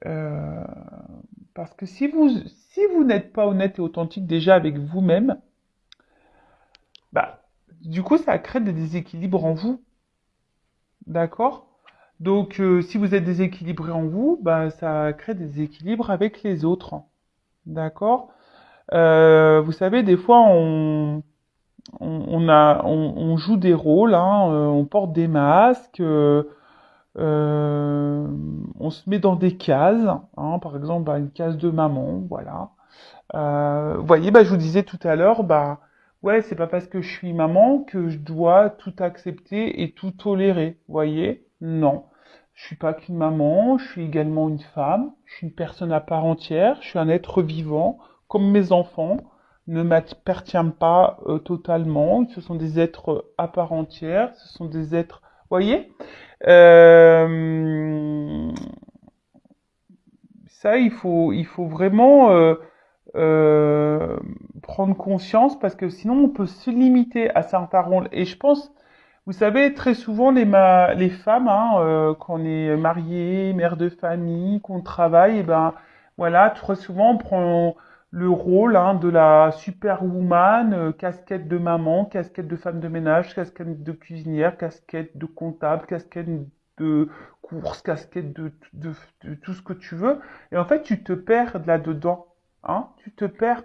Euh, Parce que si vous n'êtes pas honnête et authentique déjà avec vous-même, bah, du coup, ça crée des déséquilibres en vous, d'accord? Donc, si vous êtes déséquilibré en vous, bah, ça crée des déséquilibres avec les autres, d'accord? Vous savez, des fois, on joue des rôles, hein, on porte des masques, on se met dans des cases, hein, par exemple, bah, une case de maman, voilà. Vous voyez, bah, je vous disais tout à l'heure, bah, ouais, c'est pas parce que je suis maman que je dois tout accepter et tout tolérer. Vous voyez? Non. Je suis pas qu'une maman, je suis également une femme, je suis une personne à part entière, je suis un être vivant, comme mes enfants, ne m'appartiennent pas totalement, ce sont des êtres à part entière, ce sont des êtres, vous voyez? Euh, Ça, il faut vraiment euh, prendre conscience parce que sinon on peut se limiter à certains rôles. Et je pense, vous savez, très souvent les femmes, hein, quand on est marié, mère de famille, qu'on travaille, et ben voilà, très souvent on prend le rôle hein, de la superwoman, casquette de maman, casquette de femme de ménage, casquette de cuisinière, casquette de comptable, casquette de course, casquette de tout ce que tu veux. Et en fait, tu te perds là-dedans. Hein, tu te perds.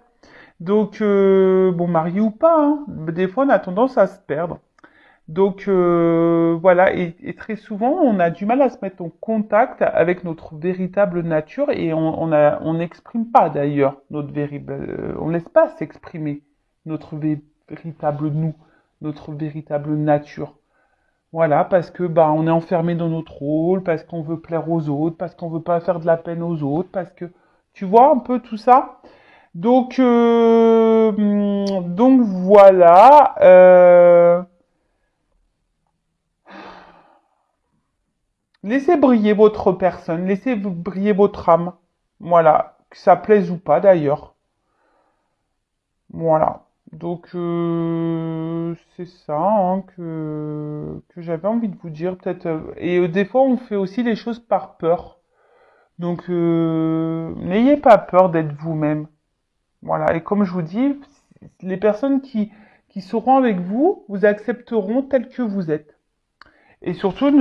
Donc, bon, marié ou pas, hein, des fois, on a tendance à se perdre. Donc, voilà, et très souvent, on a du mal à se mettre en contact avec notre véritable nature et on n'exprime pas d'ailleurs notre véritable, on laisse pas s'exprimer notre véritable nous, notre véritable nature. Voilà, parce que bah on est enfermé dans notre rôle, parce qu'on veut plaire aux autres, parce qu'on veut pas faire de la peine aux autres, parce que tu vois un peu tout ça. Donc voilà. Laissez briller votre personne, laissez briller votre âme. Voilà, que ça plaise ou pas d'ailleurs. Voilà. Donc c'est ça hein, que j'avais envie de vous dire peut-être. Et des fois on fait aussi les choses par peur. Donc n'ayez pas peur d'être vous-même. Voilà. Et comme je vous dis, les personnes qui seront avec vous, vous accepteront tel que vous êtes. Et surtout,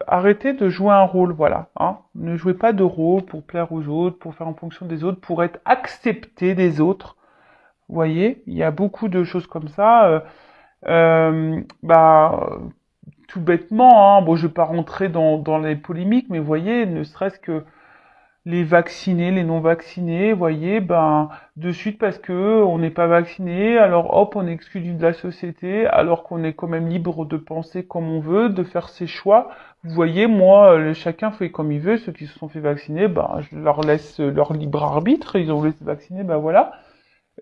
arrêtez de jouer un rôle, voilà. Hein. Ne jouez pas de rôle pour plaire aux autres, pour faire en fonction des autres, pour être accepté des autres. Vous voyez, il y a beaucoup de choses comme ça. Bah, tout bêtement, hein, bon, je vais pas rentrer dans les polémiques, mais vous voyez, ne serait-ce que les vaccinés, les non vaccinés, vous voyez, ben de suite parce que on n'est pas vacciné, alors hop, on est exclu de la société, alors qu'on est quand même libre de penser comme on veut, de faire ses choix. Vous voyez, moi, chacun fait comme il veut. Ceux qui se sont fait vacciner, ben je leur laisse leur libre arbitre. Ils ont voulu se vacciner, ben voilà.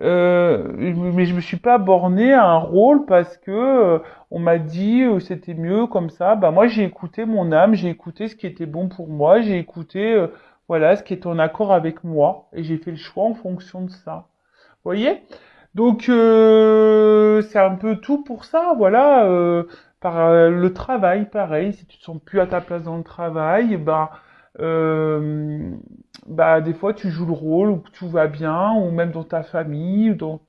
Mais je me suis pas borné à un rôle parce que on m'a dit c'était mieux comme ça. Bah moi j'ai écouté mon âme, j'ai écouté ce qui était bon pour moi, j'ai écouté voilà ce qui est en accord avec moi et j'ai fait le choix en fonction de ça. Vous voyez? Donc c'est un peu tout pour ça. Voilà. Le travail, pareil. Si tu te sens plus à ta place dans le travail, euh, bah des fois tu joues le rôle où tout va bien, ou même dans ta famille, ou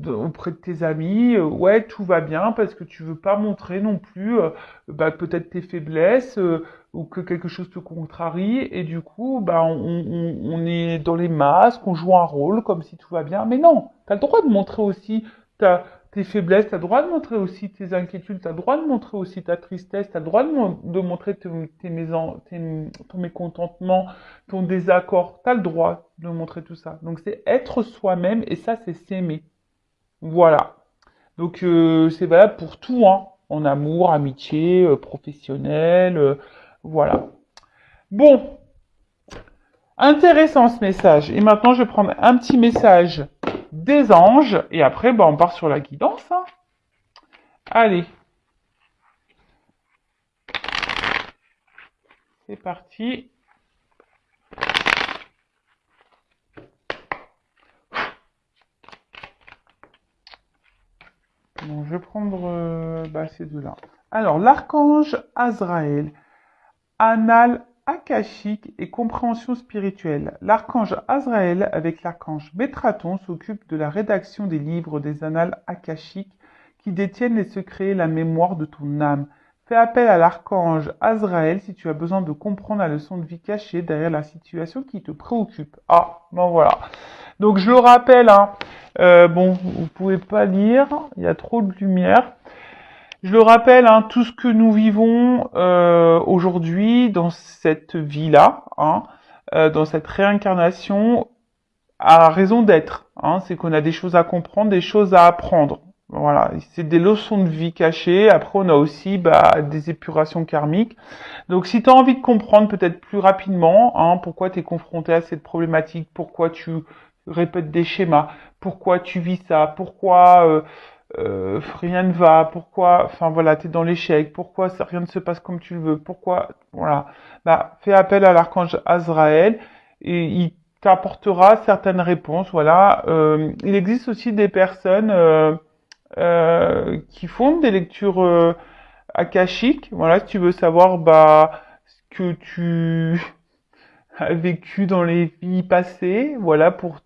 auprès de tes amis, ouais, tout va bien parce que tu veux pas montrer non plus bah, peut-être tes faiblesses ou que quelque chose te contrarie et du coup bah on est dans les masques, on joue un rôle comme si tout va bien. Mais non, tu as le droit de montrer aussi tes faiblesses, tu as le droit de montrer aussi tes inquiétudes, tu as le droit de montrer aussi ta tristesse, tu as le droit de montrer ton mécontentement, ton désaccord, tu as le droit de montrer tout ça. Donc c'est être soi-même et ça c'est s'aimer. Voilà. Donc c'est valable pour tout, hein. En amour, amitié, professionnel, voilà. Bon, intéressant ce message. Et maintenant, je vais prendre un petit message des anges et après, bah, on part sur la guidance. Hein. Allez, c'est parti. Bon, je vais prendre bah, ces deux-là. Alors, l'archange Azraël, akashique et compréhension spirituelle. L'archange Azraël avec l'archange Métraton s'occupe de la rédaction des livres des annales akashiques qui détiennent les secrets et la mémoire de ton âme. Fais appel à l'archange Azraël si tu as besoin de comprendre la leçon de vie cachée derrière la situation qui te préoccupe. Ah, bon voilà. Donc je le rappelle, hein, bon, vous pouvez pas lire, il y a trop de lumière. Je le rappelle, hein, tout ce que nous vivons aujourd'hui dans cette vie-là, hein, dans cette réincarnation, a raison d'être. Hein, c'est qu'on a des choses à comprendre, des choses à apprendre. Voilà, c'est des leçons de vie cachées. Après, on a aussi des épurations karmiques. Donc, si tu as envie de comprendre peut-être plus rapidement hein, pourquoi tu es confronté à cette problématique, pourquoi tu répètes des schémas, pourquoi tu vis ça, pourquoi rien ne va, pourquoi, enfin voilà, t'es dans l'échec, pourquoi rien ne se passe comme tu le veux, pourquoi, voilà, fais appel à l'archange Azraël et il t'apportera certaines réponses, voilà. Il existe aussi des personnes qui font des lectures akashiques, voilà, si tu veux savoir ce que tu as vécu dans les vies passées, voilà, pour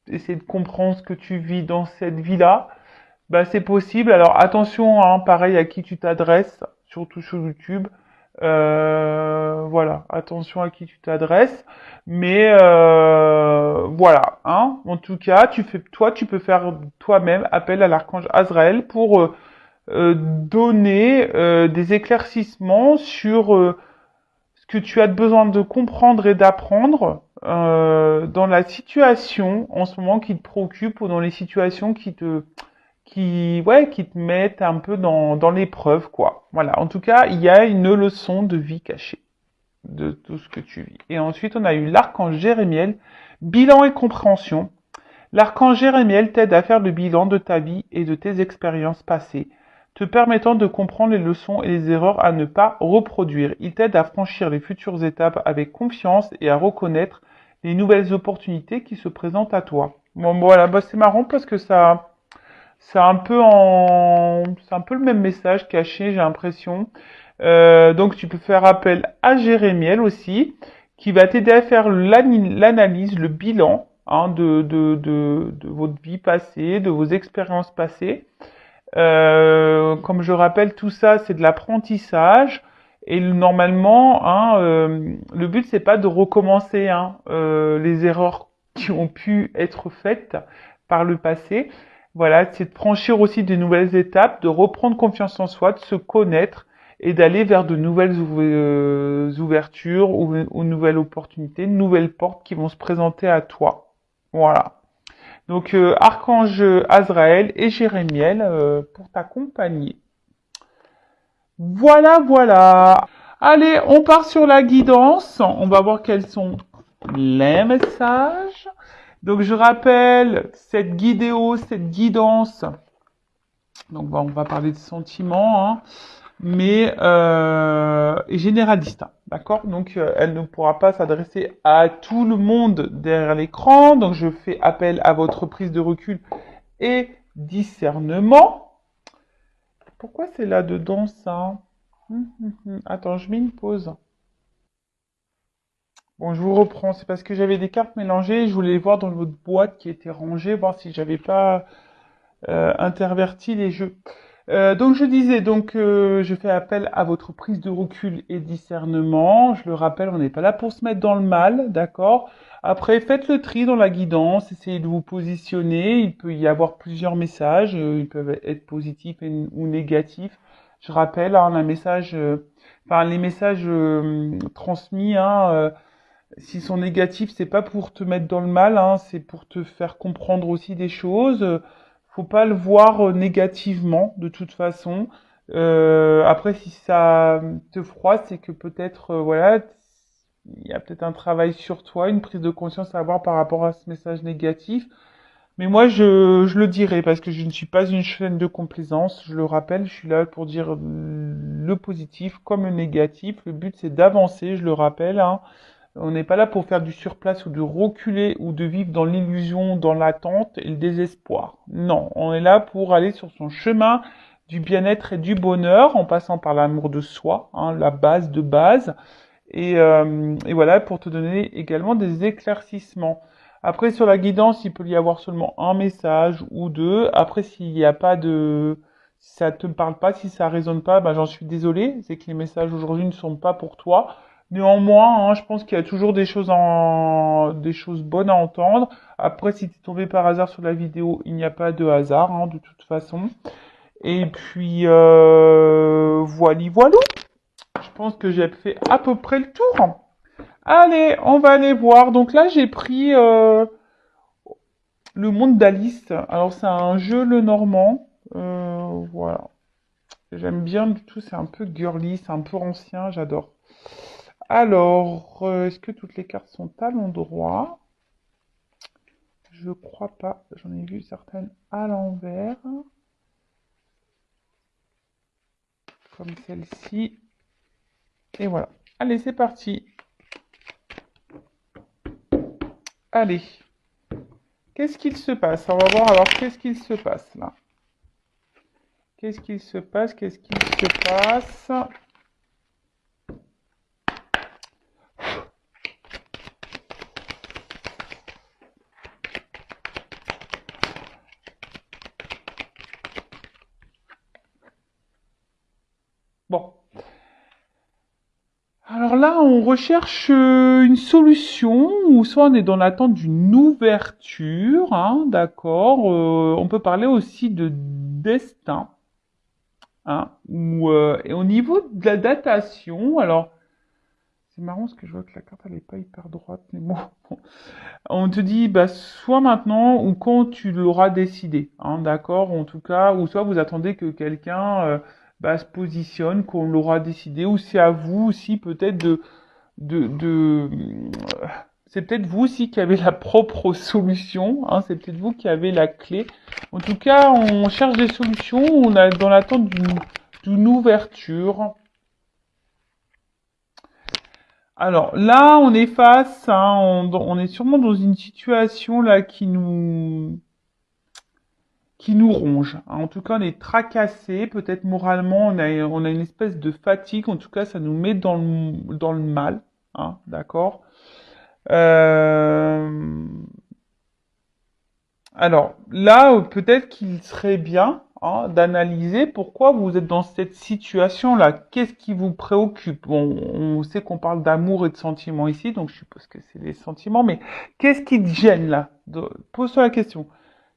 essayer de comprendre ce que tu vis dans cette vie-là. C'est possible. Alors attention, hein, pareil à qui tu t'adresses, surtout sur YouTube. Voilà, attention à qui tu t'adresses. Mais voilà, hein. En tout cas, tu peux faire toi-même appel à l'archange Azraël pour donner des éclaircissements sur ce que tu as besoin de comprendre et d'apprendre dans la situation en ce moment qui te préoccupe ou dans les situations qui te mettent un peu dans l'épreuve, quoi. Voilà. En tout cas, il y a une leçon de vie cachée de tout ce que tu vis. Et ensuite, on a eu l'archange Jérémiel, bilan et compréhension. L'archange Jérémiel t'aide à faire le bilan de ta vie et de tes expériences passées, te permettant de comprendre les leçons et les erreurs à ne pas reproduire. Il t'aide à franchir les futures étapes avec confiance et à reconnaître les nouvelles opportunités qui se présentent à toi. Bon, voilà, c'est marrant parce que c'est un peu le même message caché, j'ai l'impression. Donc tu peux faire appel à Jérémiel aussi, qui va t'aider à faire l'analyse, le bilan hein, de votre vie passée, de vos expériences passées. Comme je rappelle, tout ça c'est de l'apprentissage. Et normalement, hein, le but c'est pas de recommencer hein, les erreurs qui ont pu être faites par le passé. Voilà, c'est de franchir aussi de nouvelles étapes, de reprendre confiance en soi, de se connaître et d'aller vers de nouvelles ouvertures ou nouvelles opportunités, de nouvelles portes qui vont se présenter à toi. Voilà. Donc, Archange Azraël et Jérémiel pour t'accompagner. Voilà, voilà. Allez, on part sur la guidance. On va voir quels sont les messages. Donc, je rappelle cette guidéo, cette guidance. Donc, on va parler de sentiments, hein, mais généraliste, hein, d'accord? Donc, elle ne pourra pas s'adresser à tout le monde derrière l'écran. Donc, je fais appel à votre prise de recul et discernement. Pourquoi c'est là-dedans, ça? Attends, je mets une pause. Bon, je vous reprends. C'est parce que j'avais des cartes mélangées. Je voulais les voir dans votre boîte qui était rangée, voir si j'avais pas interverti les jeux. Donc je disais, je fais appel à votre prise de recul et discernement. Je le rappelle, on n'est pas là pour se mettre dans le mal, d'accord? Après, faites le tri dans la guidance, essayez de vous positionner. Il peut y avoir plusieurs messages, ils peuvent être positifs ou négatifs. Je rappelle, hein, les messages transmis, hein, s'ils sont négatifs, c'est pas pour te mettre dans le mal, hein, c'est pour te faire comprendre aussi des choses. Faut pas le voir négativement de toute façon. Après, si ça te froisse, c'est que peut-être, voilà, il y a peut-être un travail sur toi, une prise de conscience à avoir par rapport à ce message négatif. Mais moi, je le dirai parce que je ne suis pas une chaîne de complaisance. Je le rappelle, je suis là pour dire le positif comme le négatif. Le but, c'est d'avancer, je le rappelle, hein. On n'est pas là pour faire du surplace ou de reculer ou de vivre dans l'illusion, dans l'attente et le désespoir. Non, on est là pour aller sur son chemin du bien-être et du bonheur en passant par l'amour de soi, hein, la base de base. Et voilà, pour te donner également des éclaircissements. Après, sur la guidance, il peut y avoir seulement un message ou deux. Après, s'il n'y a pas de, si ça te parle pas, si ça résonne pas, ben, j'en suis désolé. C'est que les messages aujourd'hui ne sont pas pour toi. Néanmoins, hein, je pense qu'il y a toujours des choses bonnes à entendre. Après, si tu es tombé par hasard sur la vidéo, il n'y a pas de hasard, hein, de toute façon. Et puis, voilà. Je pense que j'ai fait à peu près le tour. Allez, on va aller voir. Donc là, j'ai pris le monde d'Alice. Alors, c'est un jeu le normand. Voilà. J'aime bien du tout. C'est un peu girly, c'est un peu ancien. J'adore. Alors, est-ce que toutes les cartes sont à l'endroit? Je crois pas. J'en ai vu certaines à l'envers. Comme celle-ci. Et voilà. Allez, c'est parti. Allez. Qu'est-ce qu'il se passe? On va voir alors qu'est-ce qu'il se passe là. Qu'est-ce qu'il se passe? Qu'est-ce qu'il se passe? Bon. Alors là, on recherche une solution, ou soit on est dans l'attente d'une ouverture, hein, d'accord. On peut parler aussi de destin, hein, et au niveau de la datation, alors c'est marrant parce que je vois que la carte elle est pas hyper droite, mais bon, bon. On te dit bah soit maintenant ou quand tu l'auras décidé, hein, d'accord, en tout cas, ou soit vous attendez que quelqu'un bah, se positionne, qu'on l'aura décidé, ou c'est à vous aussi peut-être de c'est peut-être vous aussi qui avez la propre solution, hein, c'est peut-être vous qui avez la clé. En tout cas, on cherche des solutions, on est dans l'attente d'une ouverture. Alors là, on est face, hein, on est sûrement dans une situation là qui nous ronge, hein. En tout cas, on est tracassé, peut-être moralement, on a une espèce de fatigue. En tout cas, ça nous met dans le mal, hein, d'accord. Euh, Alors là, peut-être qu'il serait bien, hein, d'analyser pourquoi vous êtes dans cette situation-là. Qu'est-ce qui vous préoccupe? Bon, on sait qu'on parle d'amour et de sentiments ici, donc je suppose que c'est des sentiments, mais qu'est-ce qui te gêne là? Pose-toi la question.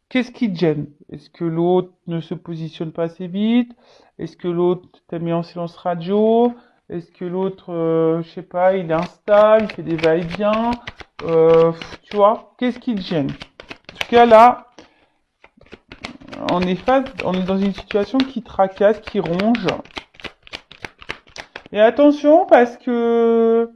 Qu'est-ce qui te gêne? Est-ce que l'autre ne se positionne pas assez vite? Est-ce que l'autre t'a mis en silence radio? Est-ce que l'autre, je sais pas, il installe, il fait des va-et-vient? Tu vois, qu'est-ce qui te gêne? En tout cas, là, on est dans une situation qui tracasse, qui ronge. Et attention, parce que,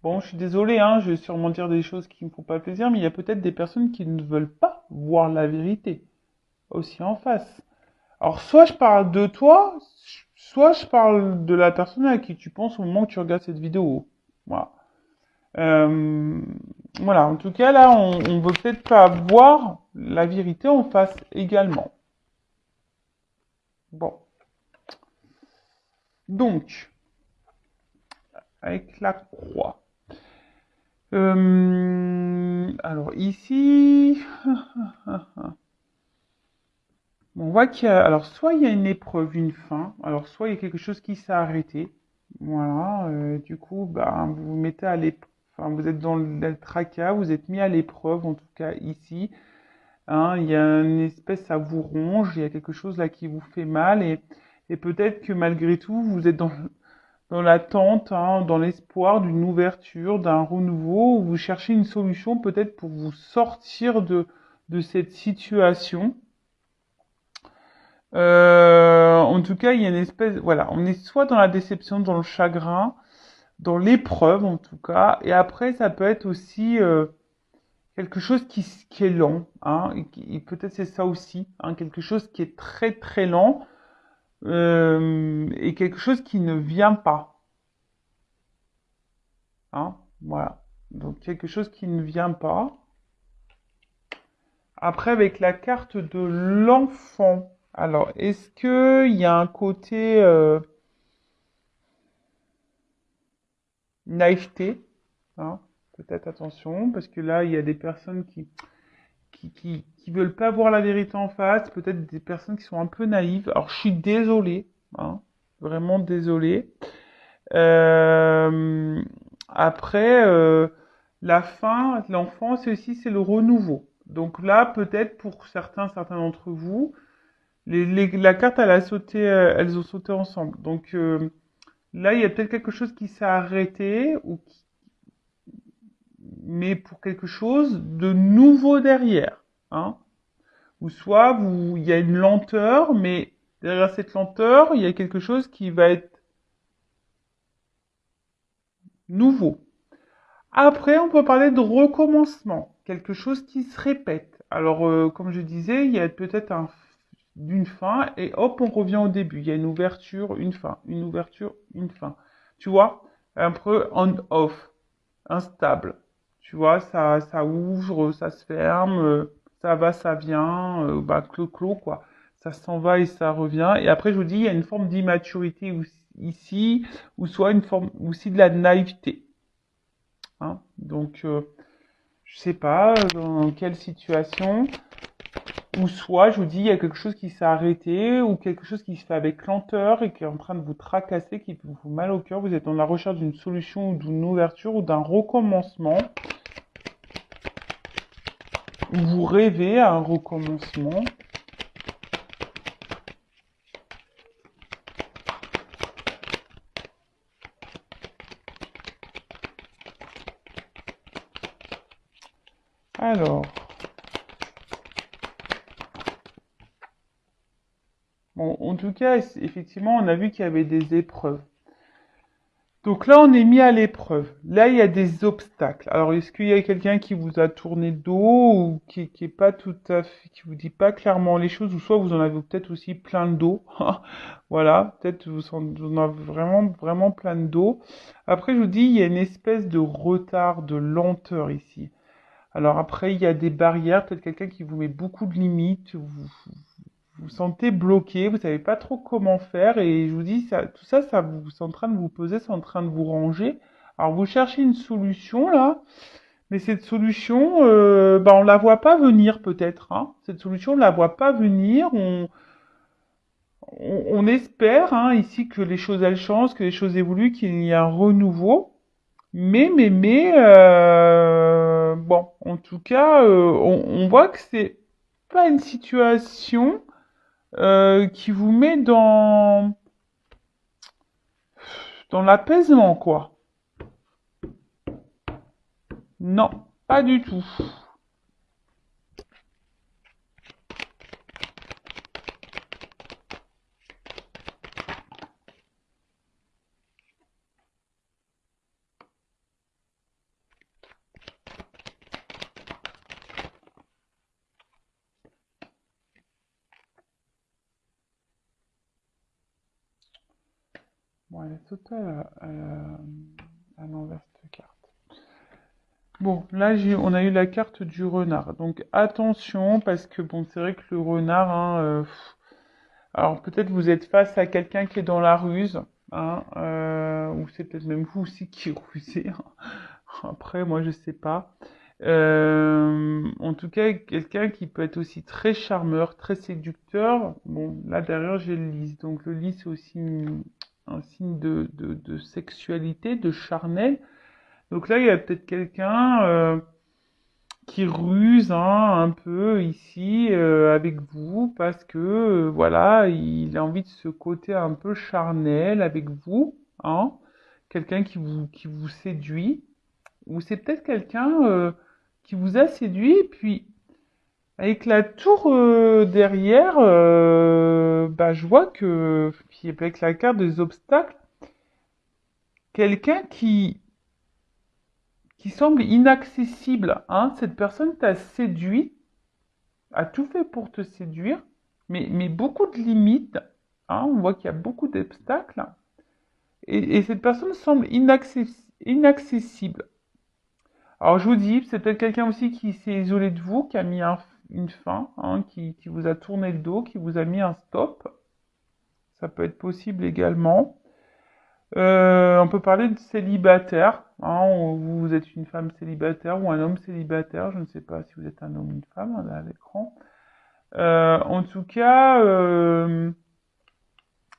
bon, je suis désolé, hein, je vais sûrement dire des choses qui me font pas plaisir, mais il y a peut-être des personnes qui ne veulent pas voir la vérité aussi en face. Alors, soit je parle de toi, soit je parle de la personne à qui tu penses au moment où tu regardes cette vidéo. Voilà. Euh, voilà, en tout cas, là, on veut peut-être pas voir la vérité en face également. Bon. Donc, avec la croix. Alors ici, on voit qu'il y a, alors soit il y a une épreuve, une fin, alors soit il y a quelque chose qui s'est arrêté. Voilà, du coup, bah, vous vous mettez à l'épreuve, enfin, vous êtes dans le tracas, vous êtes mis à l'épreuve, en tout cas ici. Hein, il y a une espèce, ça vous ronge, il y a quelque chose là qui vous fait mal, et peut-être que malgré tout, vous êtes dans l'attente, hein, dans l'espoir d'une ouverture, d'un renouveau, où vous cherchez une solution peut-être pour vous sortir de cette situation. En tout cas, il y a une espèce, voilà, on est soit dans la déception, dans le chagrin, dans l'épreuve en tout cas, et après ça peut être aussi quelque chose qui est lent, hein, et peut-être c'est ça aussi, hein, quelque chose qui est très très lent, et quelque chose qui ne vient pas, hein, voilà. Donc quelque chose qui ne vient pas. Après, avec la carte de l'enfant, alors est-ce que il y a un côté naïveté, hein. Peut-être attention, parce que là, il y a des personnes qui veulent pas voir la vérité en face, peut-être des personnes qui sont un peu naïves. Alors, je suis désolée, hein, vraiment désolée. Euh, après, la fin, l'enfance aussi, c'est le renouveau. Donc là, peut-être pour certains d'entre vous, la carte, elles ont sauté ensemble. Donc là, il y a peut-être quelque chose qui s'est arrêté, mais pour quelque chose de nouveau derrière, hein. Ou soit il y a une lenteur, mais derrière cette lenteur, il y a quelque chose qui va être nouveau. Après, on peut parler de recommencement, quelque chose qui se répète. Alors, comme je disais, il y a peut-être d'une fin et hop, on revient au début. Il y a une ouverture, une fin, une ouverture, une fin. Tu vois, un peu on-off, instable. Tu vois, ça ouvre, ça se ferme, ça va, ça vient, clos, quoi. Ça s'en va et ça revient. Et après, je vous dis, il y a une forme d'immaturité ici, ou soit une forme aussi de la naïveté, hein. Donc, je sais pas dans quelle situation, ou soit, je vous dis, il y a quelque chose qui s'est arrêté, ou quelque chose qui se fait avec lenteur et qui est en train de vous tracasser, qui vous fait mal au cœur. Vous êtes dans la recherche d'une solution ou d'une ouverture ou d'un recommencement. Ou vous rêvez à un recommencement. Alors, bon, en tout cas, effectivement, on a vu qu'il y avait des épreuves. Donc là, on est mis à l'épreuve. Là, il y a des obstacles. Alors, est-ce qu'il y a quelqu'un qui vous a tourné le dos ou qui est pas tout à fait, qui vous dit pas clairement les choses, ou soit vous en avez peut-être aussi plein le dos. Voilà, peut-être vous en avez vraiment plein de dos. Après, je vous dis, il y a une espèce de retard, de lenteur ici. Alors après, il y a des barrières, peut-être quelqu'un qui vous met beaucoup de limites, vous sentez bloqué, vous savez pas trop comment faire, et je vous dis, tout ça, c'est en train de vous peser, c'est en train de vous ranger. Alors vous cherchez une solution là, mais cette solution, on la voit pas venir peut-être, hein. Cette solution, on la voit pas venir. On espère hein, ici que les choses elles changent, que les choses évoluent, qu'il y ait un renouveau. Bon, en tout cas, on voit que c'est pas une situation qui vous met dans l'apaisement, quoi. Non, pas du tout. Bon, elle est totale à l'envers cette carte. Bon, là, on a eu la carte du renard. Donc, attention, parce que, bon, c'est vrai que le renard, hein, alors peut-être vous êtes face à quelqu'un qui est dans la ruse, hein, ou c'est peut-être même vous aussi qui rusez, hein. Après, moi, je sais pas. En tout cas, quelqu'un qui peut être aussi très charmeur, très séducteur. Bon, là derrière, j'ai le lys. Donc, le lys, c'est aussi un signe de sexualité, de charnel. Donc là, il y a peut-être quelqu'un qui ruse hein, un peu ici avec vous parce que voilà, il a envie de ce côté un peu charnel avec vous, hein. Quelqu'un qui vous séduit. Ou c'est peut-être quelqu'un qui vous a séduit, et puis avec la tour derrière, je vois que, puis avec la carte des obstacles, quelqu'un qui semble inaccessible, hein. Cette personne t'a séduit, a tout fait pour te séduire, mais beaucoup de limites, hein. On voit qu'il y a beaucoup d'obstacles, et cette personne semble inaccessible. Alors je vous dis, c'est peut-être quelqu'un aussi qui s'est isolé de vous, qui a mis une fin, hein, qui vous a tourné le dos, qui vous a mis un stop. Ça peut être possible également. On peut parler de célibataire, hein, vous êtes une femme célibataire ou un homme célibataire, je ne sais pas si vous êtes un homme ou une femme, là, à l'écran. En tout cas,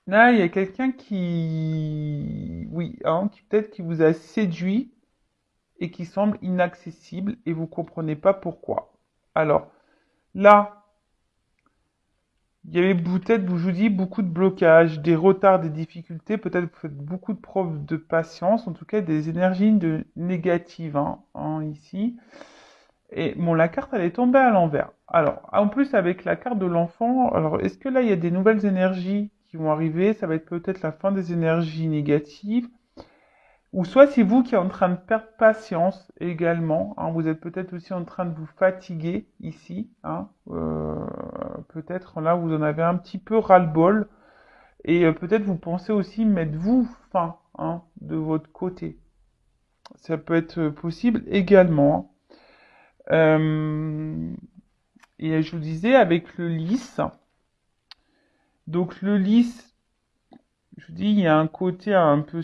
là, il y a quelqu'un qui, oui, hein, qui peut-être qui vous a séduit et qui semble inaccessible et vous comprenez pas pourquoi. Alors, là, il y avait peut-être, je vous dis, beaucoup de blocages, des retards, des difficultés. Peut-être vous faites beaucoup de preuves de patience, en tout cas des énergies négatives ici. Et bon, la carte, elle est tombée à l'envers. Alors, en plus, avec la carte de l'enfant, alors est-ce que là, il y a des nouvelles énergies qui vont arriver? Ça va être peut-être la fin des énergies négatives. Ou soit c'est vous qui êtes en train de perdre patience également, hein. Vous êtes peut-être aussi en train de vous fatiguer ici, hein. Peut-être là vous en avez un petit peu ras-le-bol. Et peut-être vous pensez aussi mettre vous fin, hein, de votre côté. Ça peut être possible également, hein. Et je vous disais avec le lys. Donc le lys, je vous dis, il y a un côté un peu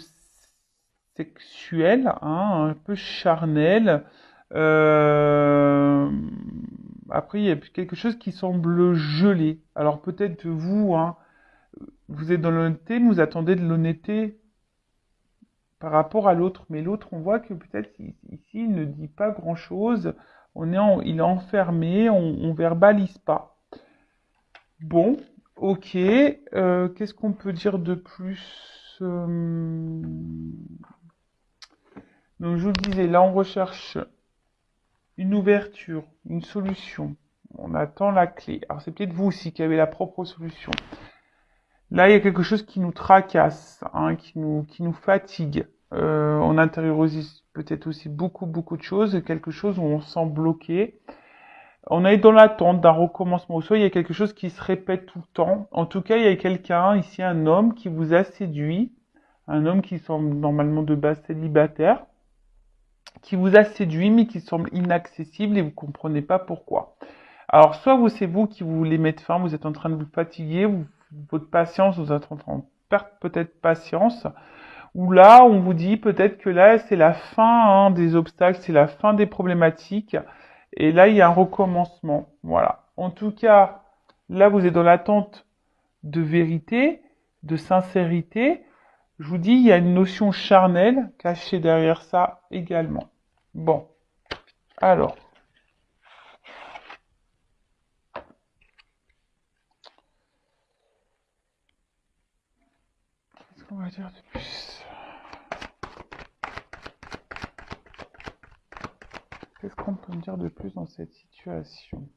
sexuel, hein, un peu charnel. Euh, Après, il y a quelque chose qui semble gelé. Alors peut-être vous, hein, vous êtes dans l'honnêteté, mais vous attendez de l'honnêteté par rapport à l'autre. Mais l'autre, on voit que peut-être ici, il ne dit pas grand-chose. Il est enfermé, on verbalise pas. Bon, ok. Qu'est-ce qu'on peut dire de plus? Donc je vous le disais, là on recherche une ouverture, une solution. On attend la clé. Alors c'est peut-être vous aussi qui avez la propre solution. Là il y a quelque chose qui nous tracasse, hein, qui nous fatigue. On intériorise peut-être aussi beaucoup de choses, quelque chose où on se sent bloqué. On est dans l'attente d'un recommencement. Soit il y a quelque chose qui se répète tout le temps. En tout cas, il y a quelqu'un, ici un homme, qui vous a séduit. Un homme qui semble normalement de base célibataire, qui vous a séduit mais qui semble inaccessible et vous comprenez pas pourquoi. Alors soit c'est vous qui voulez mettre fin, vous êtes en train de vous fatiguer, votre patience, vous êtes en train de perdre peut-être patience, ou là on vous dit peut-être que là c'est la fin, hein, des obstacles, c'est la fin des problématiques, et là il y a un recommencement. Voilà. En tout cas, là vous êtes dans l'attente de vérité, de sincérité. Je vous dis, il y a une notion charnelle cachée derrière ça également. Bon, alors, qu'est-ce qu'on va dire de plus? Qu'est-ce qu'on peut me dire de plus dans cette situation?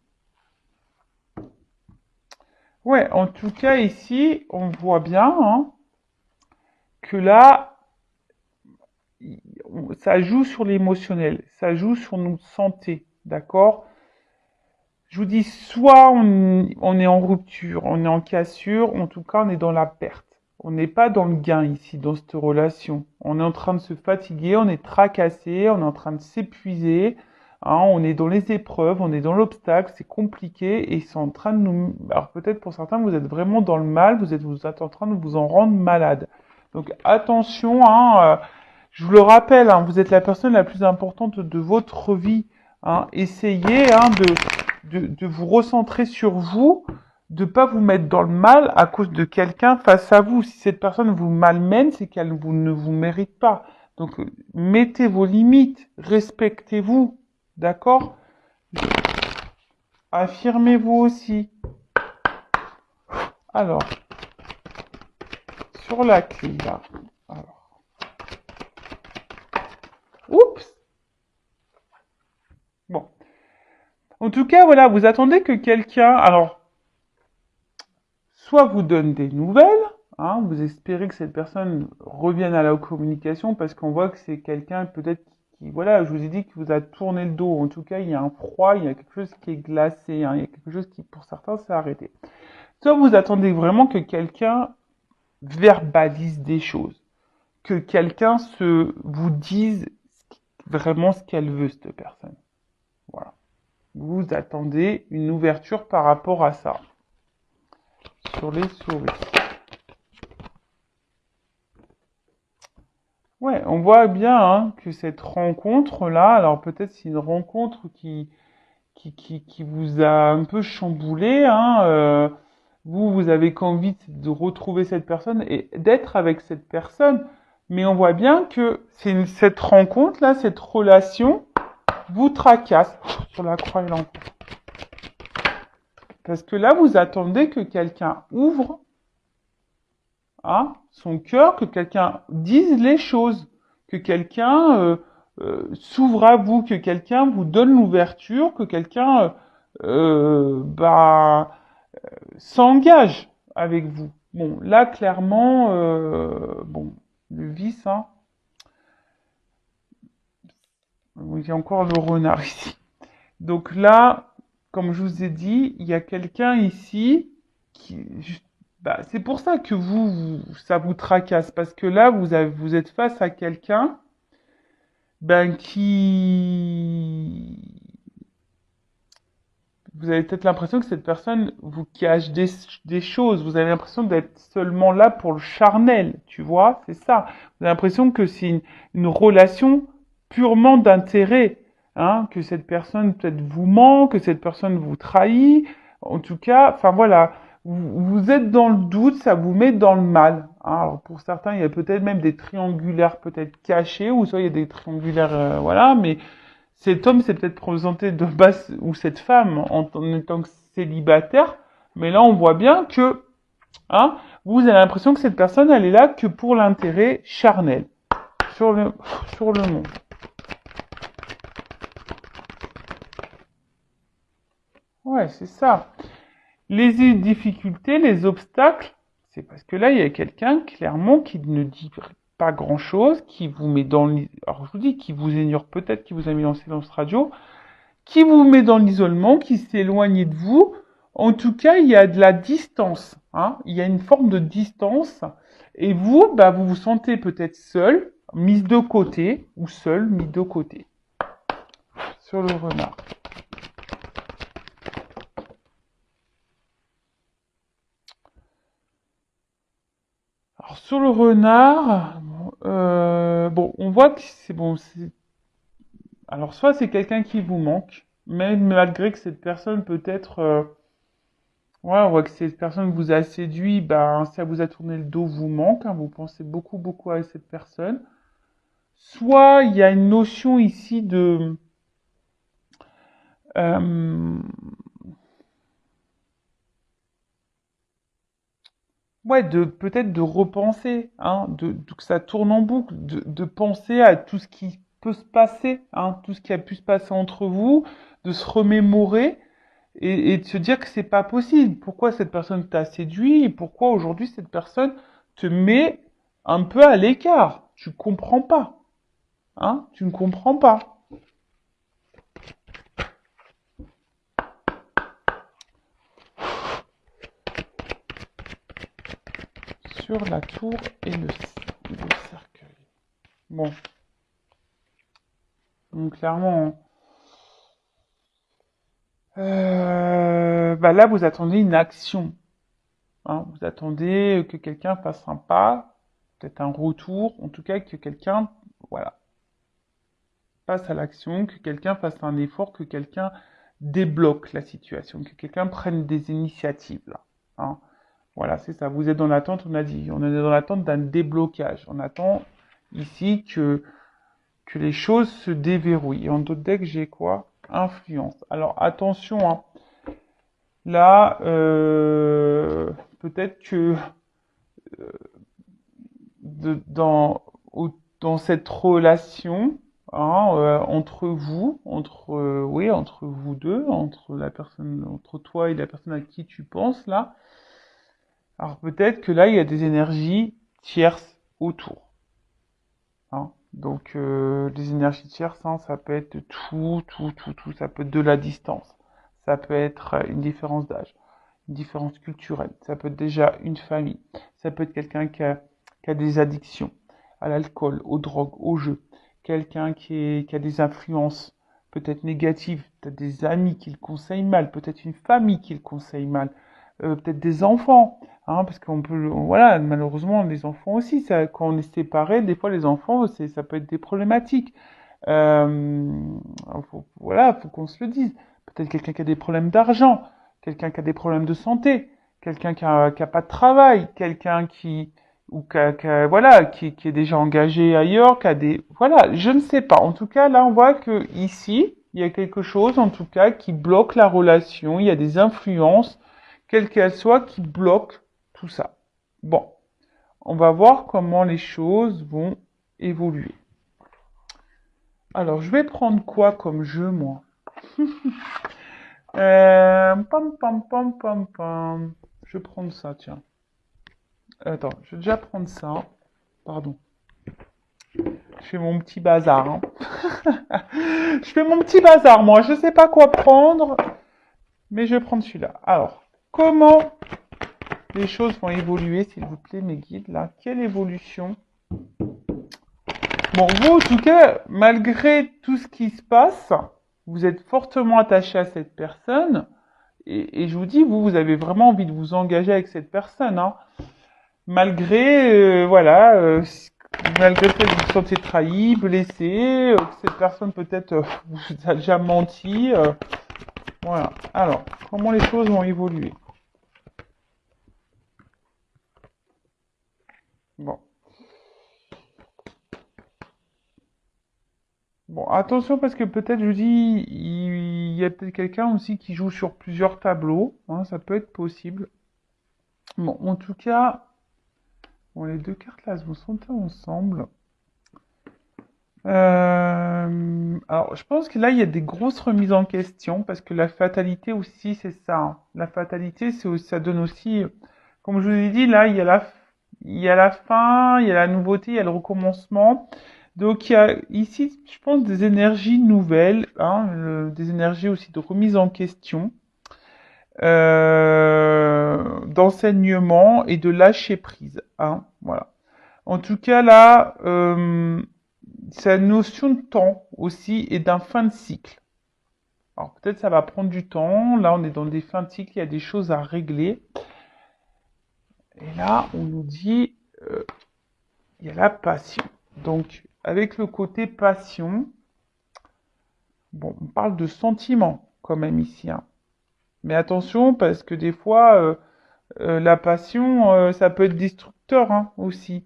Ouais, en tout cas, ici, on voit bien, hein, que là, ça joue sur l'émotionnel, ça joue sur notre santé, d'accord? Je vous dis, soit on est en rupture, on est en cassure, en tout cas, on est dans la perte. On n'est pas dans le gain ici, dans cette relation. On est en train de se fatiguer, on est tracassé, on est en train de s'épuiser, hein, on est dans les épreuves, on est dans l'obstacle, c'est compliqué et c'est en train de nous... Alors peut-être pour certains, vous êtes vraiment dans le mal, vous êtes en train de vous en rendre malade. Donc attention, hein, je vous le rappelle, hein, vous êtes la personne la plus importante de votre vie. Hein. Essayez de vous recentrer sur vous, de pas vous mettre dans le mal à cause de quelqu'un face à vous. Si cette personne vous malmène, c'est qu'elle ne vous mérite pas. Donc, mettez vos limites, respectez-vous, d'accord? Affirmez-vous aussi. Alors, sur la clé, là. Alors. Oups! Bon. En tout cas, voilà, vous attendez que quelqu'un... Alors, soit vous donne des nouvelles, hein, vous espérez que cette personne revienne à la communication parce qu'on voit que c'est quelqu'un peut-être qui, voilà, je vous ai dit qu'il vous a tourné le dos. En tout cas, il y a un froid, il y a quelque chose qui est glacé, hein, il y a quelque chose qui, pour certains, s'est arrêté. Soit vous attendez vraiment que quelqu'un verbalise des choses, que quelqu'un vous dise vraiment ce qu'elle veut, cette personne. Voilà. Vous attendez une ouverture par rapport à ça. Sur les souris. Ouais, on voit bien hein, que cette rencontre-là, alors peut-être c'est une rencontre qui vous a un peu chamboulé, hein, vous avez qu'envie de retrouver cette personne et d'être avec cette personne, mais on voit bien que cette rencontre-là, cette relation, vous tracasse sur la croix et l'enfer. Parce que là, vous attendez que quelqu'un ouvre hein, son cœur, que quelqu'un dise les choses, que quelqu'un s'ouvre à vous, que quelqu'un vous donne l'ouverture, que quelqu'un bah, s'engage avec vous. Bon, là, clairement, bon, le vice, hein, il y a encore le renard ici. Donc là, comme je vous ai dit, il y a quelqu'un ici qui, bah, c'est pour ça que ça vous tracasse, parce que là, vous êtes face à quelqu'un, ben, vous avez peut-être l'impression que cette personne vous cache des choses. Vous avez l'impression d'être seulement là pour le charnel, tu vois, c'est ça. Vous avez l'impression que c'est une relation purement d'intérêt, hein, que cette personne peut-être vous ment, que cette personne vous trahit. En tout cas, enfin voilà, vous êtes dans le doute, ça vous met dans le mal. Hein. Alors pour certains, il y a peut-être même des triangulaires peut-être cachés, ou soit il y a des triangulaires, voilà, mais cet homme s'est peut-être présenté de base, ou cette femme, en étant que célibataire, mais là, on voit bien que, hein, vous avez l'impression que cette personne, elle est là que pour l'intérêt charnel, sur le, sur le monde. Ouais, c'est ça. Les difficultés, les obstacles, c'est parce que là, il y a quelqu'un, clairement, qui ne dit pas grand-chose, qui vous met dans alors je vous dis, qui vous ignore peut-être, qui vous a mis dans le silence radio, qui vous met dans l'isolement, qui s'éloigne de vous. En tout cas, il y a de la distance. Hein. Il y a une forme de distance. Et vous, bah, vous vous sentez peut-être seul, mise de côté, ou seul, mis de côté. Sur le renard. Alors, sur le renard, bon, on voit que c'est bon. Alors, soit c'est quelqu'un qui vous manque, mais malgré que cette personne peut-être ouais, on voit que cette personne vous a séduit, ben, ça vous a tourné le dos, vous manque, hein, vous pensez beaucoup, beaucoup à cette personne. Soit il y a une notion ici euh, ouais, peut-être de repenser, hein, que ça tourne en boucle, de penser à tout ce qui peut se passer, hein, tout ce qui a pu se passer entre vous, de se remémorer et de se dire que c'est pas possible. Pourquoi cette personne t'a séduit et pourquoi aujourd'hui cette personne te met un peu à l'écart. Tu comprends pas. Hein? Tu ne comprends pas. Sur la tour et le cercueil. Bon, donc clairement, bah là vous attendez une action. Hein? Vous attendez que quelqu'un fasse un pas, peut-être un retour, en tout cas que quelqu'un, voilà, passe à l'action, que quelqu'un fasse un effort, que quelqu'un débloque la situation, que quelqu'un prenne des initiatives là. Hein? Voilà, c'est ça. Vous êtes dans l'attente, on a dit. On est dans l'attente d'un déblocage. On attend ici que les choses se déverrouillent. Et en d'autres decks, j'ai quoi? Influence. Alors attention, hein. Là, peut-être que dans cette relation, hein, entre vous, oui, entre vous deux, entre la personne, entre toi et la personne à qui tu penses là, alors peut-être que là, il y a des énergies tierces autour. Hein. Donc, les énergies tierces, hein, ça peut être tout. Ça peut être de la distance. Ça peut être une différence d'âge, une différence culturelle. Ça peut être déjà une famille. Ça peut être quelqu'un qui a des addictions à l'alcool, aux drogues, aux jeux. Quelqu'un qui a des influences peut-être négatives. Peut-être des amis qui le conseillent mal. Peut-être une famille qui le conseille mal. Peut-être des enfants. hein, parce qu'on peut, voilà, malheureusement, les enfants aussi, ça, quand on est séparés, des fois, les enfants, ça peut être des problématiques. Euh, voilà, faut qu'on se le dise. Peut-être quelqu'un qui a des problèmes d'argent, quelqu'un qui a des problèmes de santé, quelqu'un qui a pas de travail, quelqu'un ou voilà, qui est déjà engagé ailleurs, qui a des, voilà, je ne sais pas. En tout cas, là, on voit que ici, il y a quelque chose, en tout cas, qui bloque la relation. Il y a des influences, quelles qu'elles soient, qui bloquent tout ça. Bon, on va voir comment les choses vont évoluer. Alors, je vais prendre quoi comme jeu, moi? Pam, pam, pam, pam, pam. Je vais prendre ça, tiens. Attends, je vais déjà prendre ça. Pardon. Je fais mon petit bazar, hein. Je fais mon petit bazar, moi. Je sais pas quoi prendre, mais je vais prendre celui-là. Alors, comment les choses vont évoluer, s'il vous plaît, mes guides, là? Quelle évolution? Bon, vous, en tout cas, malgré tout ce qui se passe, vous êtes fortement attaché à cette personne. Et je vous dis, vous avez vraiment envie de vous engager avec cette personne, hein. Malgré, voilà, malgré le fait que vous vous sentiez trahi, blessé, que cette personne peut-être vous a déjà menti. Voilà. Alors, comment les choses vont évoluer? Bon. Bon, attention parce que peut-être, je vous dis, il y a peut-être quelqu'un aussi qui joue sur plusieurs tableaux, hein, ça peut être possible. Bon, en tout cas, bon, les deux cartes là, elles vont sauter ensemble. Alors, je pense que là, il y a des grosses remises en question parce que la fatalité aussi, c'est ça, hein. La fatalité, ça donne aussi, comme je vous ai dit, là, il y a la fin, il y a la nouveauté, il y a le recommencement. Donc, il y a ici, je pense, des énergies nouvelles, hein, des énergies aussi de remise en question, d'enseignement et de lâcher prise, hein, voilà. En tout cas, là, sa notion de temps aussi et d'un fin de cycle. Alors peut-être ça va prendre du temps. Là, on est dans des fins de cycle, il y a des choses à régler. Et là, on nous dit, il y a la passion. Donc, avec le côté passion, bon, on parle de sentiment quand même ici, hein. Mais attention, parce que des fois, la passion, ça peut être destructeur, hein, aussi.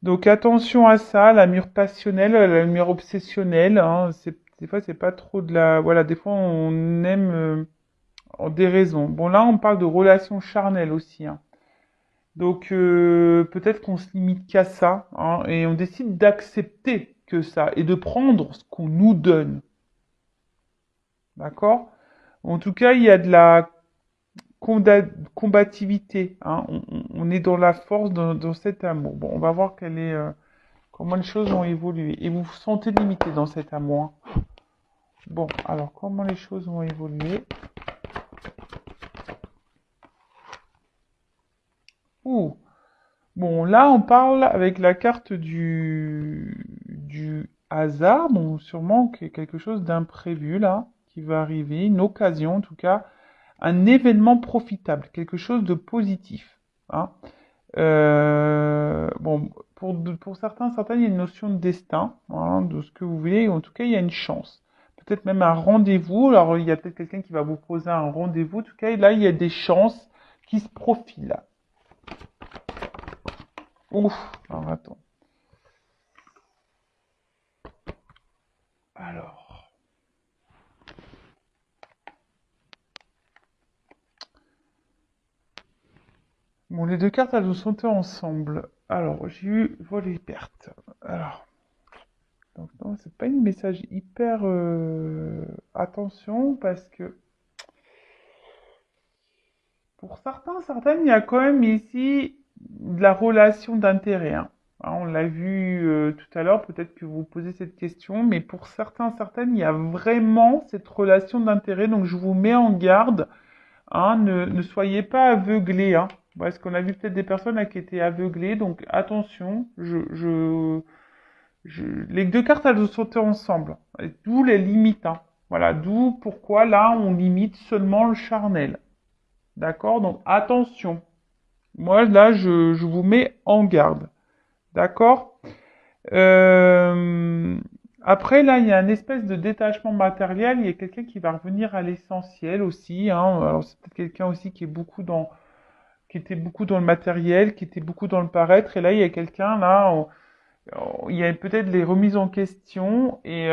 Donc attention à ça, la mûre passionnelle, la mûre obsessionnelle, hein, des fois c'est pas trop de la, voilà, des fois on aime en déraison. Bon là on parle de relations charnelles aussi, hein. Donc peut-être qu'on se limite qu'à ça, hein, et on décide d'accepter que ça et de prendre ce qu'on nous donne, d'accord? En tout cas il y a de la combativité, hein, on est dans la force, dans cet amour. Bon on va voir quelle est comment les choses vont évoluer. Et vous vous sentez limité dans cet amour. Bon, alors comment les choses vont évoluer? Ouh. Bon, là on parle avec la carte du hasard. Bon, sûrement quelque chose d'imprévu là qui va arriver, une occasion en tout cas, un événement profitable, quelque chose de positif, hein. Bon, pour certains, certaines, il y a une notion de destin, hein, de ce que vous voulez. En tout cas, il y a une chance. Peut-être même un rendez-vous. Alors, il y a peut-être quelqu'un qui va vous proposer un rendez-vous. En tout cas, là, il y a des chances qui se profilent. Ouf, alors attends. Alors, bon, les deux cartes, elles vont sauter ensemble. Alors, j'ai eu vol et perte. Alors, donc non, c'est pas une message hyper attention parce que pour certains, certaines, il y a quand même ici de la relation d'intérêt, hein. Hein, on l'a vu tout à l'heure, peut-être que vous vous posez cette question, mais pour certains, certaines, il y a vraiment cette relation d'intérêt. Donc je vous mets en garde, hein, ne soyez pas aveuglés, hein. Parce qu'on a vu peut-être des personnes là, qui étaient aveuglées, donc attention, les deux cartes, elles ont sauté ensemble. D'où les limites, hein. Voilà, d'où pourquoi là, on limite seulement le charnel. D'accord? Donc attention. Moi, là, je vous mets en garde. D'accord? Euh, Après, là, il y a une espèce de détachement matériel. Il y a quelqu'un qui va revenir à l'essentiel aussi, hein. Alors, c'est peut-être quelqu'un aussi qui était beaucoup dans le matériel, qui était beaucoup dans le paraître. Et là, il y a quelqu'un, là, il y a peut-être les remises en question. Et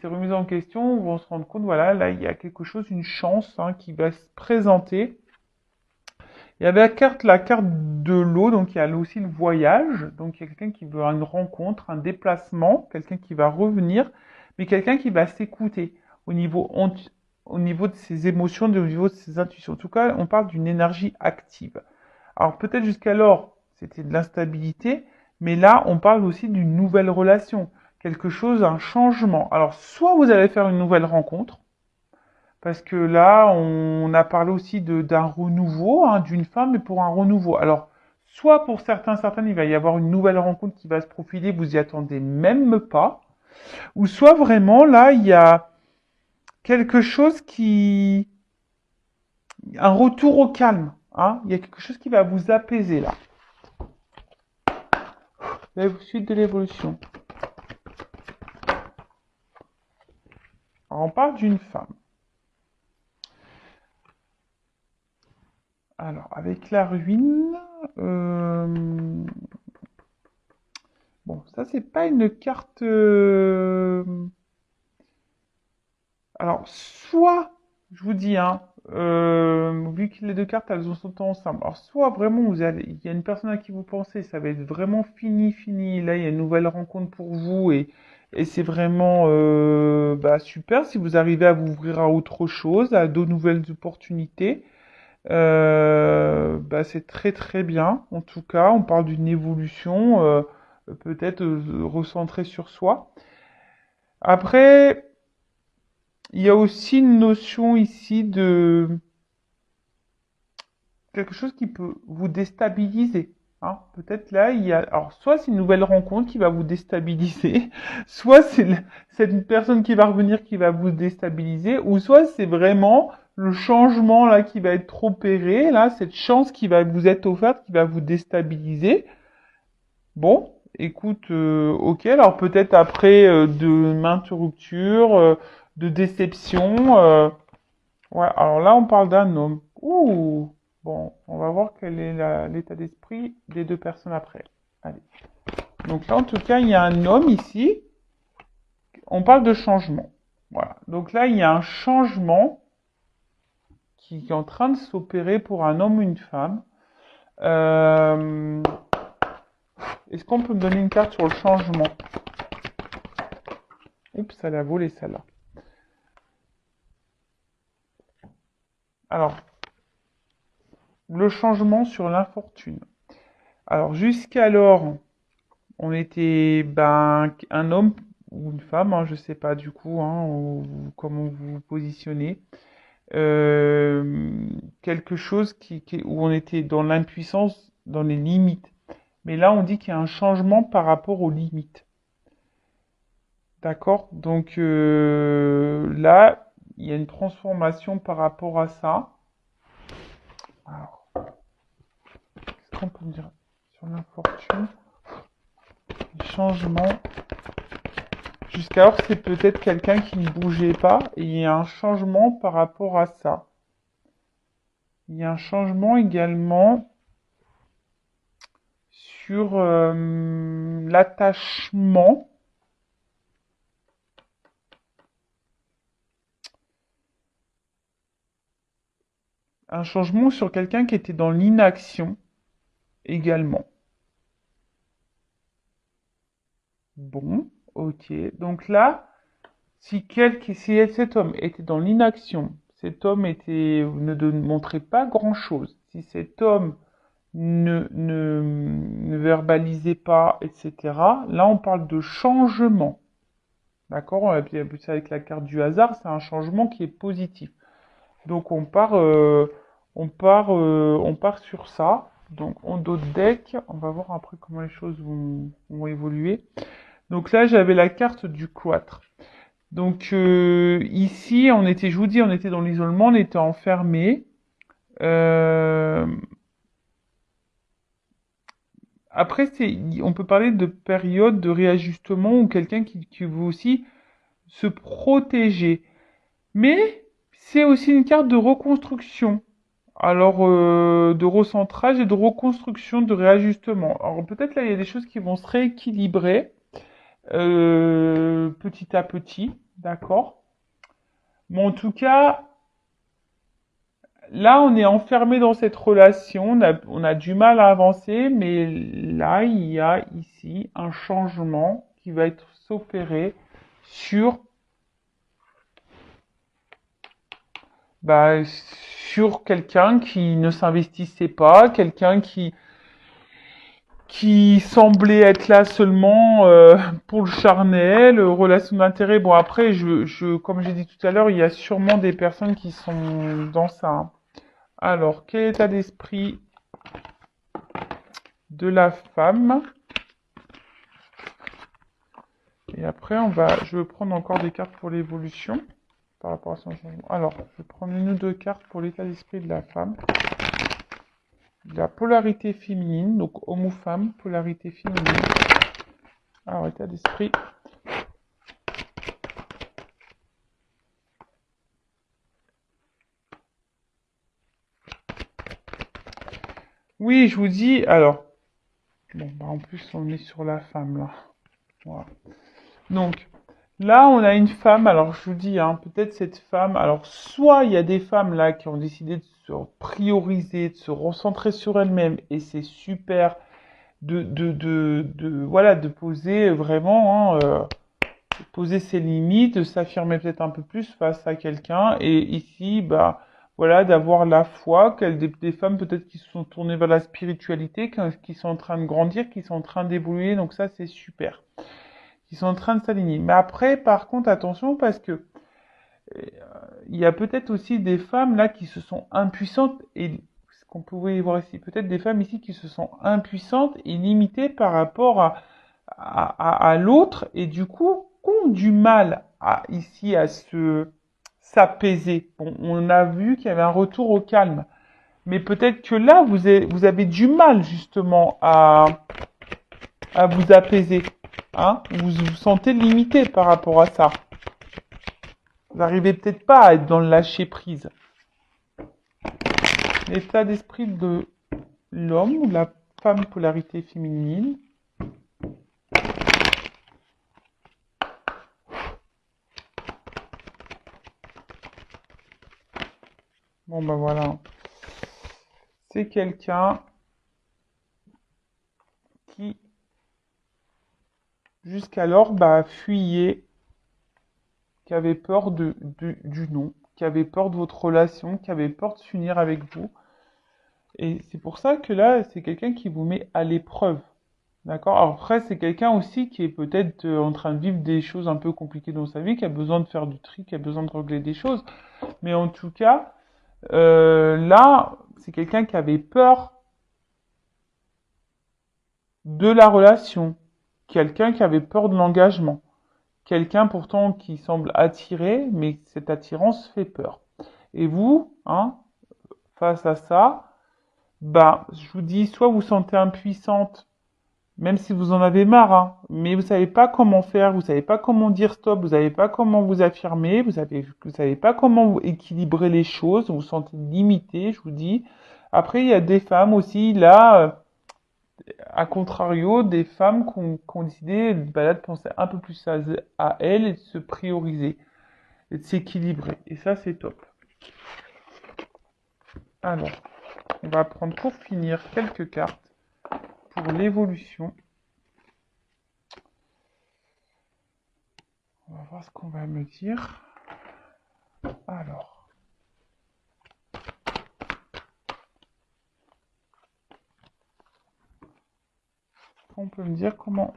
ces remises en question, vont se rendre compte, voilà, là, il y a quelque chose, une chance, hein, qui va se présenter. Il y avait la carte de l'eau, donc il y a aussi le voyage. Donc il y a quelqu'un qui veut une rencontre, un déplacement, quelqu'un qui va revenir, mais quelqu'un qui va s'écouter au niveau, au niveau de ses émotions, au niveau de ses intuitions. En tout cas, on parle d'une énergie active. Alors peut-être jusqu'alors, c'était de l'instabilité, mais là, on parle aussi d'une nouvelle relation, quelque chose, un changement. Alors soit vous allez faire une nouvelle rencontre, parce que là, on a parlé aussi d'un renouveau, hein, d'une femme, mais pour un renouveau. Alors, soit pour certaines, il va y avoir une nouvelle rencontre qui va se profiler, vous y attendez même pas, ou soit vraiment, là, il y a quelque chose un retour au calme, hein, il y a quelque chose qui va vous apaiser, là. La suite de l'évolution. Alors, on parle d'une femme. Alors, avec la ruine, bon, ça, c'est pas une carte. Alors, soit, je vous dis, hein, vu que les deux cartes, elles sont ensemble. Alors, soit vraiment, il y a une personne à qui vous pensez, ça va être vraiment fini, fini. Là, il y a une nouvelle rencontre pour vous et c'est vraiment bah, super si vous arrivez à vous ouvrir à autre chose, à de nouvelles opportunités. Bah, c'est très très bien. En tout cas, on parle d'une évolution, peut-être recentrée sur soi. Après, il y a aussi une notion ici de quelque chose qui peut vous déstabiliser. Hein. Peut-être là, il y a... Alors, soit c'est une nouvelle rencontre qui va vous déstabiliser, soit c'est une personne qui va revenir qui va vous déstabiliser, ou soit c'est vraiment le changement là qui va être opéré, là, cette chance qui va vous être offerte, qui va vous déstabiliser. Bon, écoute, ok, alors peut-être après de maintes ruptures, de déception. Ouais, alors là, on parle d'un homme. Ouh, bon, on va voir quel est l'état d'esprit des deux personnes après. Allez. Donc là, en tout cas, il y a un homme ici. On parle de changement. Voilà. Donc là, il y a un changement qui est en train de s'opérer pour un homme ou une femme. Euh, Est-ce qu'on peut me donner une carte sur le changement? Oups, elle a volé celle-là. Alors, le changement sur l'infortune. Alors, jusqu'alors, on était ben, un homme ou une femme, hein, je sais pas du coup, hein, ou comment vous vous positionnez. Quelque chose où on était dans l'impuissance, dans les limites. Mais là, on dit qu'il y a un changement par rapport aux limites. D'accord? Donc là, il y a une transformation par rapport à ça. Alors, qu'est-ce qu'on peut dire sur l'infortune? Changement. Jusqu'alors, c'est peut-être quelqu'un qui ne bougeait pas et il y a un changement par rapport à ça. Il y a un changement également sur l'attachement. Un changement sur quelqu'un qui était dans l'inaction également. Bon, ok. Donc là, si cet homme était dans l'inaction, cet homme ne montrait pas grand-chose, si cet homme ne verbalisait pas, etc., là on parle de changement. D'accord? Et puis avec la carte du hasard, c'est un changement qui est positif. Donc on part sur ça. Donc on d'autres decks, on va voir après comment les choses vont évoluer. Donc là j'avais la carte du cloître. Donc ici je vous dis, on était dans l'isolement, on était enfermé. Euh, après, on peut parler de période de réajustement ou quelqu'un qui veut aussi se protéger. Mais c'est aussi une carte de reconstruction. Alors, de recentrage et de reconstruction, de réajustement. Alors, peut-être là, il y a des choses qui vont se rééquilibrer petit à petit, d'accord? Mais en tout cas, là, on est enfermé dans cette relation, on a du mal à avancer, mais là, il y a ici un changement qui va être s'opérer sur, bah, sur quelqu'un qui ne s'investissait pas, quelqu'un qui semblait être là seulement pour le charnel, relation d'intérêt. Bon, après, comme j'ai dit tout à l'heure, il y a sûrement des personnes qui sont dans ça, hein. Alors, quel état d'esprit de la femme? Et après, je vais prendre encore des cartes pour l'évolution par rapport à son changement. Alors, je vais prendre une ou deux cartes pour l'état d'esprit de la femme. La polarité féminine, donc homme ou femme, polarité féminine. Alors, état d'esprit. Oui, je vous dis, alors, bon, bah en plus, on est sur la femme, là. Voilà. Donc, là, on a une femme, alors je vous dis, hein, peut-être cette femme, alors soit il y a des femmes là qui ont décidé de se prioriser, de se recentrer sur elles-mêmes, et c'est super voilà, de poser vraiment, hein, poser ses limites, de s'affirmer peut-être un peu plus face à quelqu'un, et ici, bah, voilà, d'avoir la foi, des femmes peut-être qui se sont tournées vers la spiritualité, qui sont en train de grandir, qui sont en train d'évoluer, donc ça, c'est super, qui sont en train de s'aligner. Mais après, par contre, attention, parce que il y a peut-être aussi des femmes là qui se sont impuissantes et ce qu'on pouvait voir ici, peut-être des femmes ici qui se sont impuissantes et limitées par rapport à l'autre et du coup ont du mal ici à se s'apaiser. Bon, on a vu qu'il y avait un retour au calme, mais peut-être que là vous avez du mal justement à vous apaiser, hein? Vous vous sentez limité par rapport à ça. Vous n'arrivez peut-être pas à être dans le lâcher prise. L'état d'esprit de l'homme ou de la femme polarité féminine. Bon ben voilà. C'est quelqu'un qui jusqu'alors bah, fuyait, qui avait peur du non, qui avait peur de votre relation, qui avait peur de s'unir avec vous. Et c'est pour ça que là, c'est quelqu'un qui vous met à l'épreuve. D'accord? Alors après, c'est quelqu'un aussi qui est peut-être en train de vivre des choses un peu compliquées dans sa vie, qui a besoin de faire du tri, qui a besoin de régler des choses. Mais en tout cas, là, c'est quelqu'un qui avait peur de la relation, quelqu'un qui avait peur de l'engagement, quelqu'un pourtant qui semble attiré, mais cette attirance fait peur. Et vous, hein, face à ça, bah, je vous dis, soit vous vous sentez impuissante, même si vous en avez marre, hein, mais vous savez pas comment faire, vous savez pas comment dire stop, vous savez pas comment vous affirmer, vous savez pas comment vous équilibrer les choses, vous vous sentez limité, je vous dis. Après, il y a des femmes aussi, là, à contrario, des femmes qui ont décidé bah, là, de penser un peu plus à elles et de se prioriser et de s'équilibrer. Et ça, c'est top. Alors, on va prendre pour finir quelques cartes pour l'évolution. On va voir ce qu'on va me dire. Alors, on peut me dire comment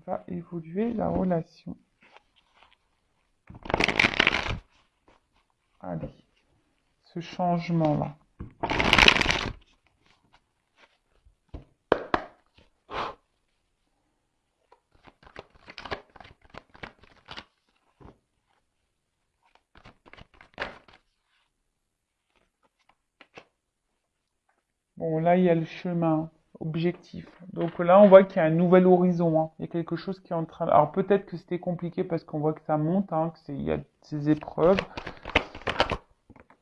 va évoluer la relation. Allez, ce changement-là. Bon, là, il y a le chemin. objectif. Donc là, on voit qu'il y a un nouvel horizon, hein. Il y a quelque chose qui est en train... Alors peut-être que c'était compliqué parce qu'on voit que ça monte, hein, il y a ces épreuves.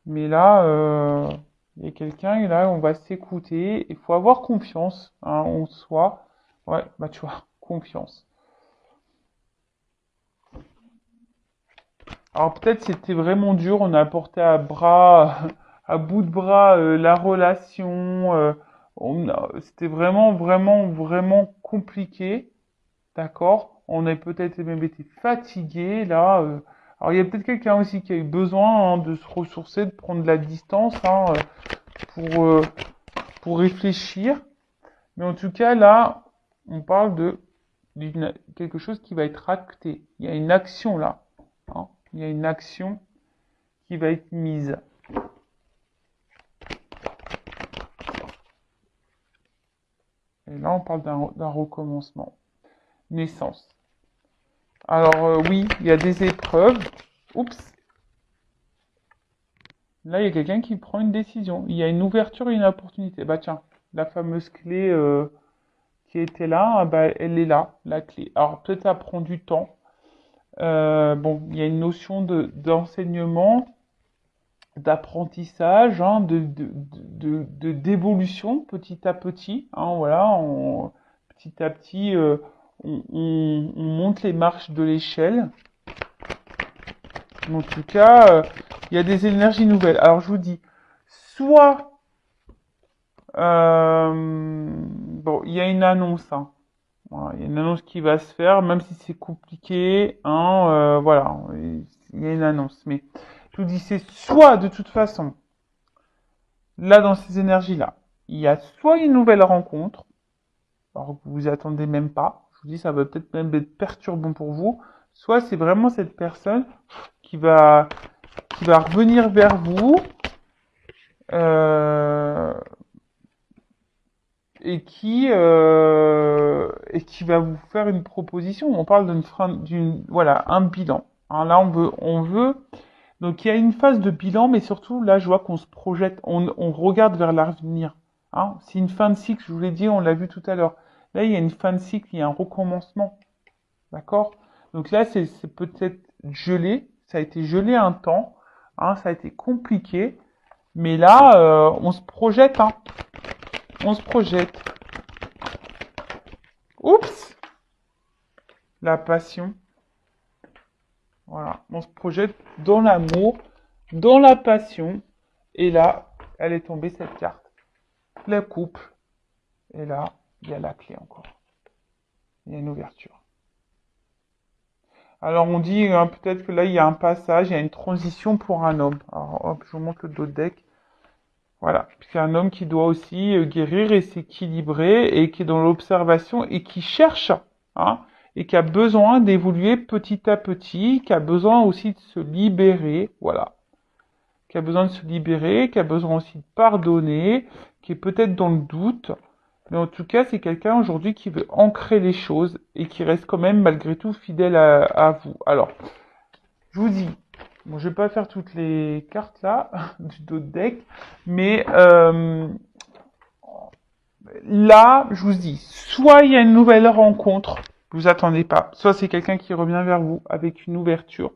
Mais là, il y a quelqu'un et là, on va s'écouter. Il faut avoir confiance, hein, en soi. Ouais, bah tu vois, confiance. Alors peut-être c'était vraiment dur, on a porté à bras, à bout de bras la relation. C'était vraiment, vraiment, vraiment compliqué. D'accord? On a peut-être même été fatigué là. Alors il y a peut-être quelqu'un aussi qui a eu besoin, hein, de se ressourcer, de prendre de la distance, hein, pour, euh, pour réfléchir. Mais en tout cas là, on parle de quelque chose qui va être acté. Il y a une action là, hein. Il y a une action qui va être mise. Et là, on parle d'un recommencement. Naissance. Alors oui, il y a des épreuves. Oups. Là, il y a quelqu'un qui prend une décision. Il y a une ouverture et une opportunité. Bah tiens, la fameuse clé qui était là, ah bah, elle est là, la clé. Alors peut-être ça prend du temps. Bon, il y a une notion d'enseignement, d'apprentissage, hein, d'évolution petit à petit, hein, voilà, petit à petit, on monte les marches de l'échelle. En tout cas, il y a des énergies nouvelles. Alors je vous dis, soit bon, il y a une annonce, hein. Voilà, il y a une annonce qui va se faire, même si c'est compliqué, hein, voilà, il y a une annonce. Mais je vous dis, c'est soit de toute façon, là dans ces énergies-là, il y a soit une nouvelle rencontre, alors que vous vous y attendez même pas, je vous dis, ça va peut-être même être perturbant pour vous, soit c'est vraiment cette personne qui va, qui va revenir vers vous, euh, et qui va vous faire une proposition. On parle voilà, un bilan. Hein, là, on veut. Donc, il y a une phase de bilan, mais surtout, là, je vois qu'on se projette, on regarde vers l'avenir. Hein, c'est une fin de cycle, je vous l'ai dit, on l'a vu tout à l'heure. Là, il y a une fin de cycle, il y a un recommencement. D'accord? Donc là, c'est peut-être gelé, ça a été gelé un temps, hein, ça a été compliqué, mais là, on se projette, hein, on se projette. Oups! La passion. Voilà. On se projette dans l'amour, dans la passion. Et là, elle est tombée cette carte. Le couple. Et là, il y a la clé encore. Il y a une ouverture. Alors on dit, hein, peut-être que là, il y a un passage, il y a une transition pour un homme. Alors hop, je vous montre le dos de deck. Voilà. C'est un homme qui doit aussi guérir et s'équilibrer et qui est dans l'observation et qui cherche, hein, et qui a besoin d'évoluer petit à petit, qui a besoin aussi de se libérer, voilà, qui a besoin de se libérer, qui a besoin aussi de pardonner, qui est peut-être dans le doute, mais en tout cas, c'est quelqu'un aujourd'hui qui veut ancrer les choses et qui reste quand même malgré tout fidèle à vous. Alors, je vous dis, bon, je vais pas faire toutes les cartes là du dos de deck, mais là, je vous dis, soit il y a une nouvelle rencontre, vous attendez pas, soit c'est quelqu'un qui revient vers vous avec une ouverture.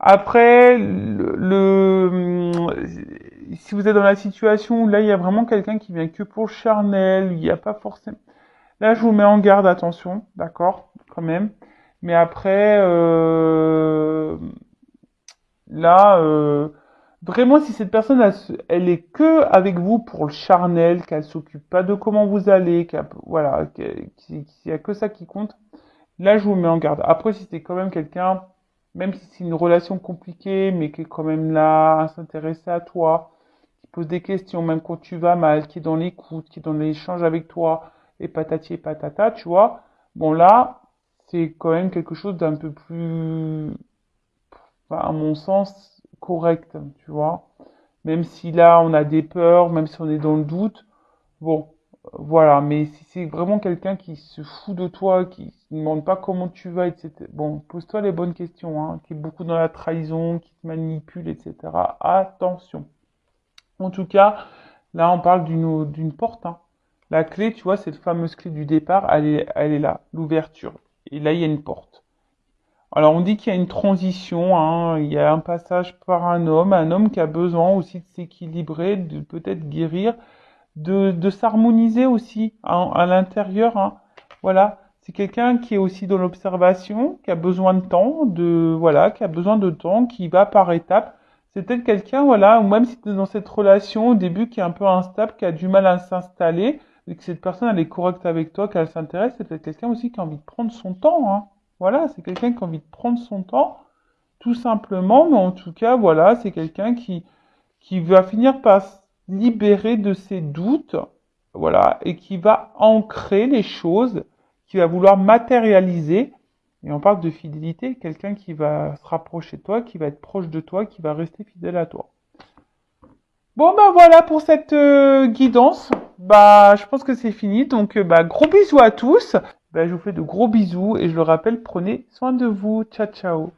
Après, si vous êtes dans la situation où là, il y a vraiment quelqu'un qui vient que pour le charnel, il n'y a pas forcément... Là, je vous mets en garde, attention, d'accord, quand même. Mais après, là, vraiment, si cette personne, elle est que avec vous pour le charnel, qu'elle s'occupe pas de comment vous allez, voilà, qu'il y a que ça qui compte, là, je vous mets en garde. Après, si c'est quand même quelqu'un, même si c'est une relation compliquée, mais qui est quand même là, à s'intéresser à toi, qui pose des questions, même quand tu vas mal, qui est dans l'écoute, qui est dans l'échange avec toi, et patati et patata, tu vois. Bon, là, c'est quand même quelque chose d'un peu plus, enfin, à mon sens, correct, tu vois. Même si là, on a des peurs, même si on est dans le doute, bon, voilà. Mais si c'est vraiment quelqu'un qui se fout de toi, qui ne demande pas comment tu vas, etc. Bon, pose-toi les bonnes questions, hein, qui est beaucoup dans la trahison, qui te manipule, etc. Attention. En tout cas, là, on parle d'une porte, hein. La clé, tu vois, cette fameuse clé du départ, elle est là, l'ouverture. Et là, il y a une porte. Alors, on dit qu'il y a une transition, hein, il y a un passage par un homme qui a besoin aussi de s'équilibrer, de peut-être guérir, de s'harmoniser aussi hein, à l'intérieur. Hein. Voilà, c'est quelqu'un qui est aussi dans l'observation, qui a besoin de temps, voilà, qui a besoin de temps, qui va par étapes. C'est peut-être quelqu'un, voilà, ou même si tu es dans cette relation au début qui est un peu instable, qui a du mal à s'installer, et que cette personne elle est correcte avec toi, qu'elle s'intéresse, c'est peut-être quelqu'un aussi qui a envie de prendre son temps. Hein. Voilà, c'est quelqu'un qui a envie de prendre son temps, tout simplement, mais en tout cas, voilà, c'est quelqu'un qui va finir par se libérer de ses doutes, voilà, et qui va ancrer les choses, qui va vouloir matérialiser. Et on parle de fidélité, quelqu'un qui va se rapprocher de toi, qui va être proche de toi, qui va rester fidèle à toi. Bon bah voilà pour cette guidance. Bah je pense que c'est fini. Donc bah gros bisous à tous. Bah, je vous fais de gros bisous et je le rappelle, prenez soin de vous. Ciao ciao.